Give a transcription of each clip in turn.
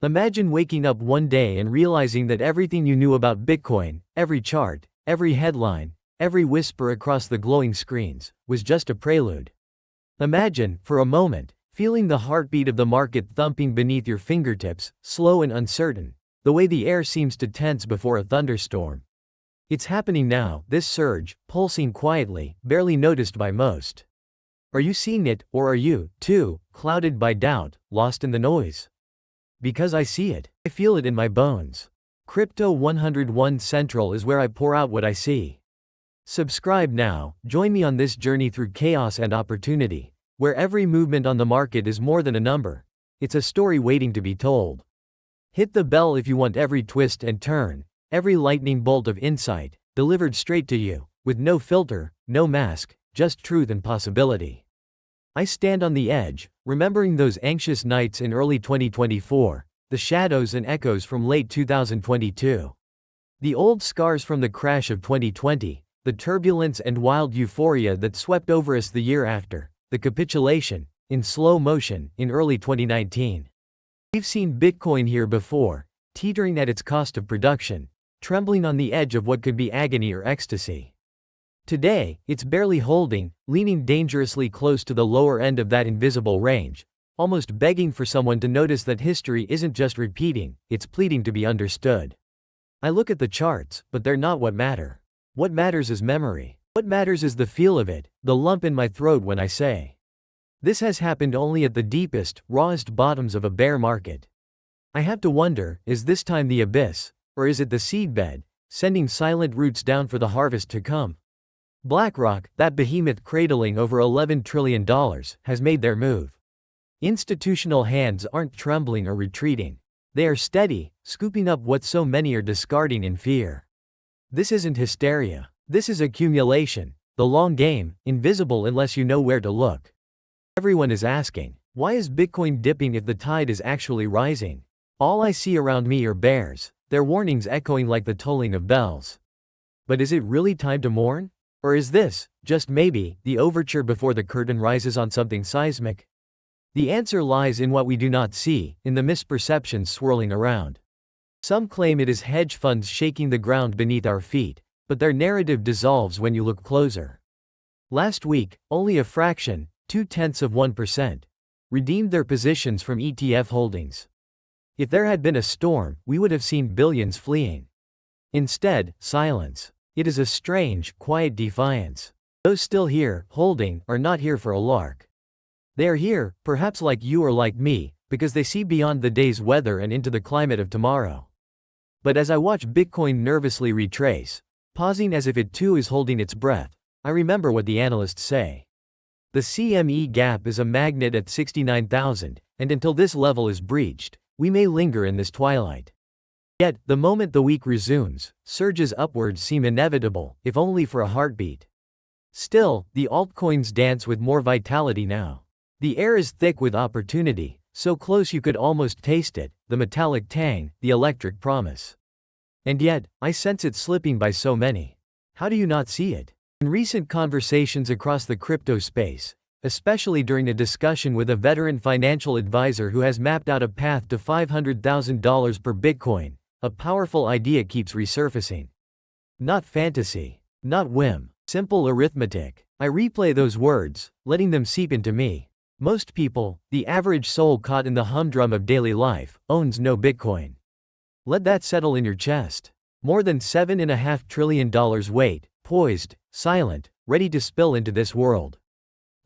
Imagine waking up one day and realizing that everything you knew about Bitcoin, every chart, every headline, every whisper across the glowing screens, was just a prelude. Imagine, for a moment, feeling the heartbeat of the market thumping beneath your fingertips, slow and uncertain, the way the air seems to tense before a thunderstorm. It's happening now, this surge, pulsing quietly, barely noticed by most. Are you seeing it, or are you, too, clouded by doubt, lost in the noise? Because I see it. I feel it in my bones. Crypto 101 Central is where I pour out what I see. Subscribe now, join me on this journey through chaos and opportunity, where every movement on the market is more than a number. It's a story waiting to be told. Hit the bell if you want every twist and turn, every lightning bolt of insight, delivered straight to you, with no filter, no mask, just truth and possibility. I stand on the edge, remembering those anxious nights in early 2024, the shadows and echoes from late 2022. The old scars from the crash of 2020, the turbulence and wild euphoria that swept over us the year after, the capitulation, in slow motion, in early 2019. We've seen Bitcoin here before, teetering at its cost of production, trembling on the edge of what could be agony or ecstasy. Today, it's barely holding, leaning dangerously close to the lower end of that invisible range, almost begging for someone to notice that history isn't just repeating, it's pleading to be understood. I look at the charts, but they're not what matter. What matters is memory. What matters is the feel of it, the lump in my throat when I say, this has happened only at the deepest, rawest bottoms of a bear market. I have to wonder, is this time the abyss, or is it the seedbed, sending silent roots down for the harvest to come? BlackRock, that behemoth cradling over $11 trillion, has made their move. Institutional hands aren't trembling or retreating. They are steady, scooping up what so many are discarding in fear. This isn't hysteria. This is accumulation, the long game, invisible unless you know where to look. Everyone is asking, why is Bitcoin dipping if the tide is actually rising? All I see around me are bears, their warnings echoing like the tolling of bells. But is it really time to mourn? Or is this, just maybe, the overture before the curtain rises on something seismic? The answer lies in what we do not see, in the misperceptions swirling around. Some claim it is hedge funds shaking the ground beneath our feet, but their narrative dissolves when you look closer. Last week, only a fraction, 0.2%, redeemed their positions from ETF holdings. If there had been a storm, we would have seen billions fleeing. Instead, silence. It is a strange, quiet defiance. Those still here, holding, are not here for a lark. They are here, perhaps like you or like me, because they see beyond the day's weather and into the climate of tomorrow. But as I watch Bitcoin nervously retrace, pausing as if it too is holding its breath, I remember what the analysts say. The CME gap is a magnet at 69,000, and until this level is breached, we may linger in this twilight. Yet, the moment the week resumes, surges upwards seem inevitable, if only for a heartbeat. Still, the altcoins dance with more vitality now. The air is thick with opportunity, so close you could almost taste it, the metallic tang, the electric promise. And yet, I sense it slipping by so many. How do you not see it? In recent conversations across the crypto space, especially during a discussion with a veteran financial advisor who has mapped out a path to $500,000 per Bitcoin, a powerful idea keeps resurfacing. Not fantasy. Not whim. Simple arithmetic. I replay those words, letting them seep into me. Most people, the average soul caught in the humdrum of daily life, owns no Bitcoin. Let that settle in your chest. More than $7.5 trillion weight, poised, silent, ready to spill into this world.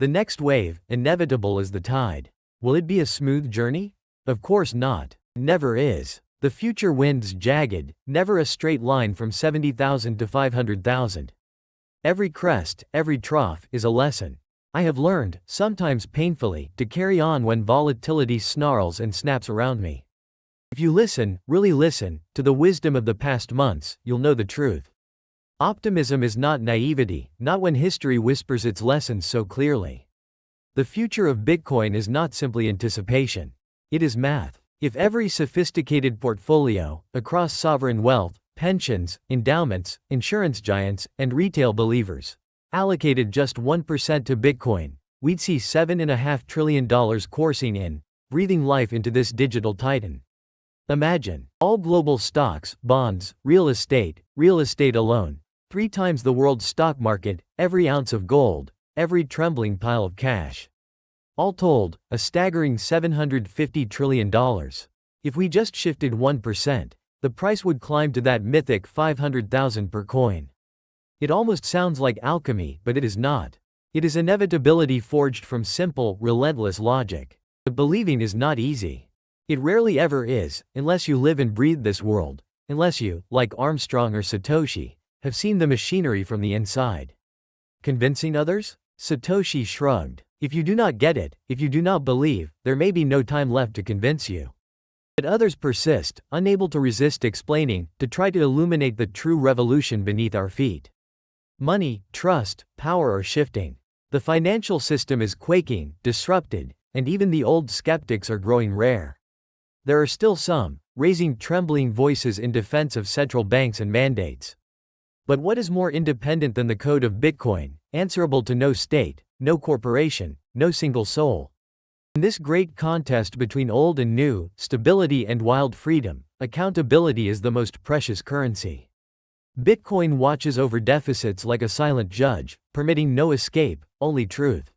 The next wave, inevitable as the tide. Will it be a smooth journey? Of course not. Never is. The future wind's jagged, never a straight line from 70,000 to 500,000. Every crest, every trough, is a lesson. I have learned, sometimes painfully, to carry on when volatility snarls and snaps around me. If you listen, really listen, to the wisdom of the past months, you'll know the truth. Optimism is not naivety, not when history whispers its lessons so clearly. The future of Bitcoin is not simply anticipation. It is math. If every sophisticated portfolio, across sovereign wealth, pensions, endowments, insurance giants, and retail believers, allocated just 1% to Bitcoin, we'd see $7.5 trillion coursing in, breathing life into this digital titan. Imagine, all global stocks, bonds, real estate alone, 3 times the world's stock market, every ounce of gold, every trembling pile of cash. All told, a staggering $750 trillion. If we just shifted 1%, the price would climb to that mythic 500,000 per coin. It almost sounds like alchemy, but it is not. It is inevitability forged from simple, relentless logic. But believing is not easy. It rarely ever is, unless you live and breathe this world, unless you, like Armstrong or Satoshi, have seen the machinery from the inside. Convincing others? Satoshi shrugged. If you do not get it, if you do not believe, there may be no time left to convince you. But others persist, unable to resist explaining, to try to illuminate the true revolution beneath our feet. Money, trust, power are shifting. The financial system is quaking, disrupted, and even the old skeptics are growing rare. There are still some, raising trembling voices in defense of central banks and mandates. But what is more independent than the code of Bitcoin, answerable to no state, no corporation, no single soul? In this great contest between old and new, stability and wild freedom, accountability is the most precious currency. Bitcoin watches over deficits like a silent judge, permitting no escape, only truth.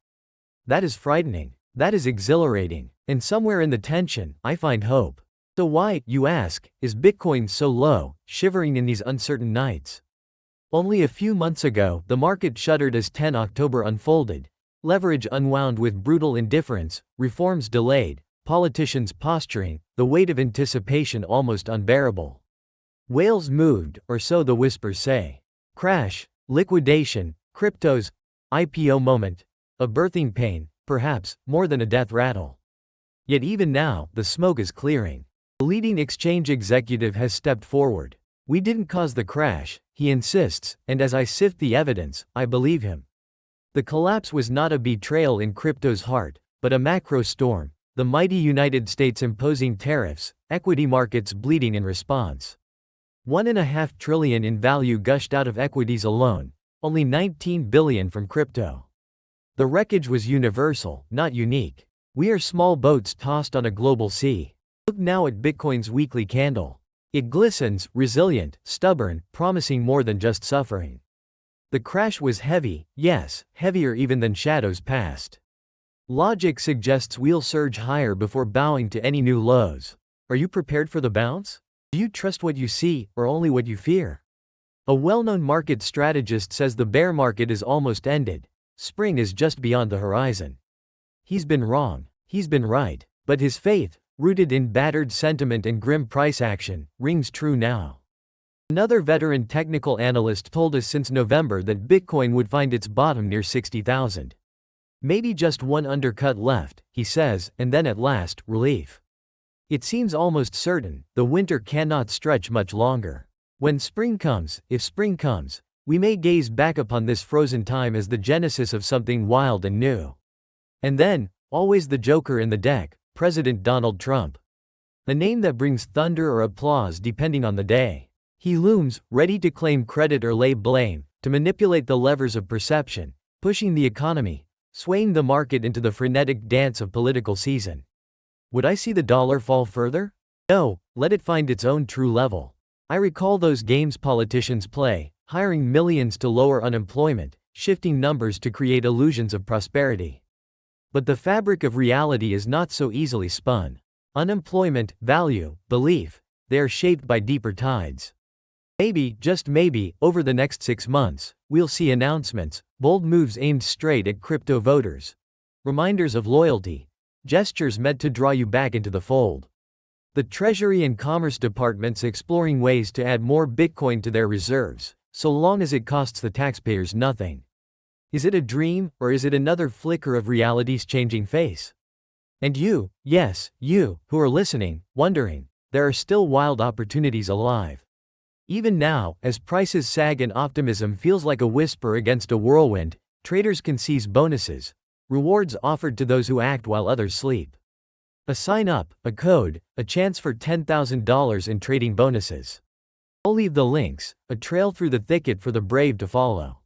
That is frightening. That is exhilarating. And somewhere in the tension, I find hope. So why, you ask, is Bitcoin so low, shivering in these uncertain nights? Only a few months ago, the market shuddered as 10 October unfolded. Leverage unwound with brutal indifference, reforms delayed, politicians posturing, the weight of anticipation almost unbearable. Whales moved, or so the whispers say. Crash, liquidation, cryptos, IPO moment, a birthing pain, perhaps, more than a death rattle. Yet even now, the smoke is clearing. The leading exchange executive has stepped forward. We didn't cause the crash, he insists, and as I sift the evidence, I believe him. The collapse was not a betrayal in crypto's heart, but a macro storm, the mighty United States imposing tariffs, equity markets bleeding in response. $1.5 trillion in value gushed out of equities alone, only $19 billion from crypto. The wreckage was universal, not unique. We are small boats tossed on a global sea. Look now at Bitcoin's weekly candle. It glistens, resilient, stubborn, promising more than just suffering. The crash was heavy, yes, heavier even than shadows past. Logic suggests we'll surge higher before bowing to any new lows. Are you prepared for the bounce? Do you trust what you see, or only what you fear? A well-known market strategist says the bear market is almost ended. Spring is just beyond the horizon. He's been wrong. He's been right. But his faith, rooted in battered sentiment and grim price action, rings true now. Another veteran technical analyst told us since November that Bitcoin would find its bottom near 60,000. Maybe just one undercut left, he says, and then at last, relief. It seems almost certain, the winter cannot stretch much longer. When spring comes, if spring comes, we may gaze back upon this frozen time as the genesis of something wild and new. And then, always the joker in the deck, President Donald Trump. A name that brings thunder or applause depending on the day. He looms, ready to claim credit or lay blame, to manipulate the levers of perception, pushing the economy, swaying the market into the frenetic dance of political season. Would I see the dollar fall further? No, let it find its own true level. I recall those games politicians play, hiring millions to lower unemployment, shifting numbers to create illusions of prosperity. But the fabric of reality is not so easily spun. Unemployment, value, belief, they are shaped by deeper tides. Maybe, just maybe, over the next 6 months, we'll see announcements, bold moves aimed straight at crypto voters. Reminders of loyalty. Gestures meant to draw you back into the fold. The Treasury and Commerce Departments exploring ways to add more Bitcoin to their reserves, so long as it costs the taxpayers nothing. Is it a dream, or is it another flicker of reality's changing face? And you, yes, you, who are listening, wondering, there are still wild opportunities alive. Even now, as prices sag and optimism feels like a whisper against a whirlwind, traders can seize bonuses, rewards offered to those who act while others sleep. A sign-up, a code, a chance for $10,000 in trading bonuses. I'll leave the links, a trail through the thicket for the brave to follow.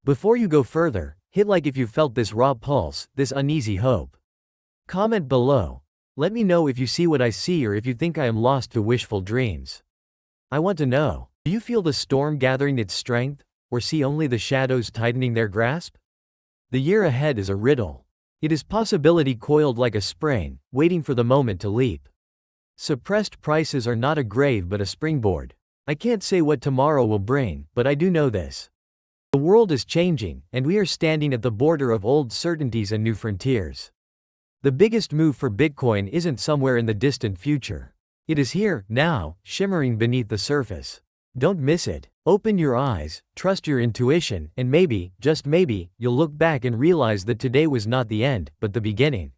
Before you go further, hit like if you felt this raw pulse, this uneasy hope. Comment below. Let me know if you see what I see or if you think I am lost to wishful dreams. I want to know, do you feel the storm gathering its strength, or see only the shadows tightening their grasp? The year ahead is a riddle. It is possibility coiled like a spring, waiting for the moment to leap. Suppressed prices are not a grave but a springboard. I can't say what tomorrow will bring, but I do know this. The world is changing, and we are standing at the border of old certainties and new frontiers. The biggest move for Bitcoin isn't somewhere in the distant future. It is here, now, shimmering beneath the surface. Don't miss it. Open your eyes, trust your intuition, and maybe, just maybe, you'll look back and realize that today was not the end, but the beginning.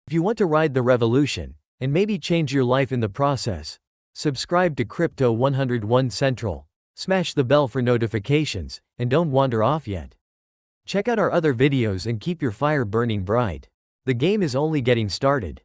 If you want to ride the revolution, and maybe change your life in the process, subscribe to Crypto 101 Central, smash the bell for notifications, and don't wander off yet. Check out our other videos and keep your fire burning bright. The game is only getting started.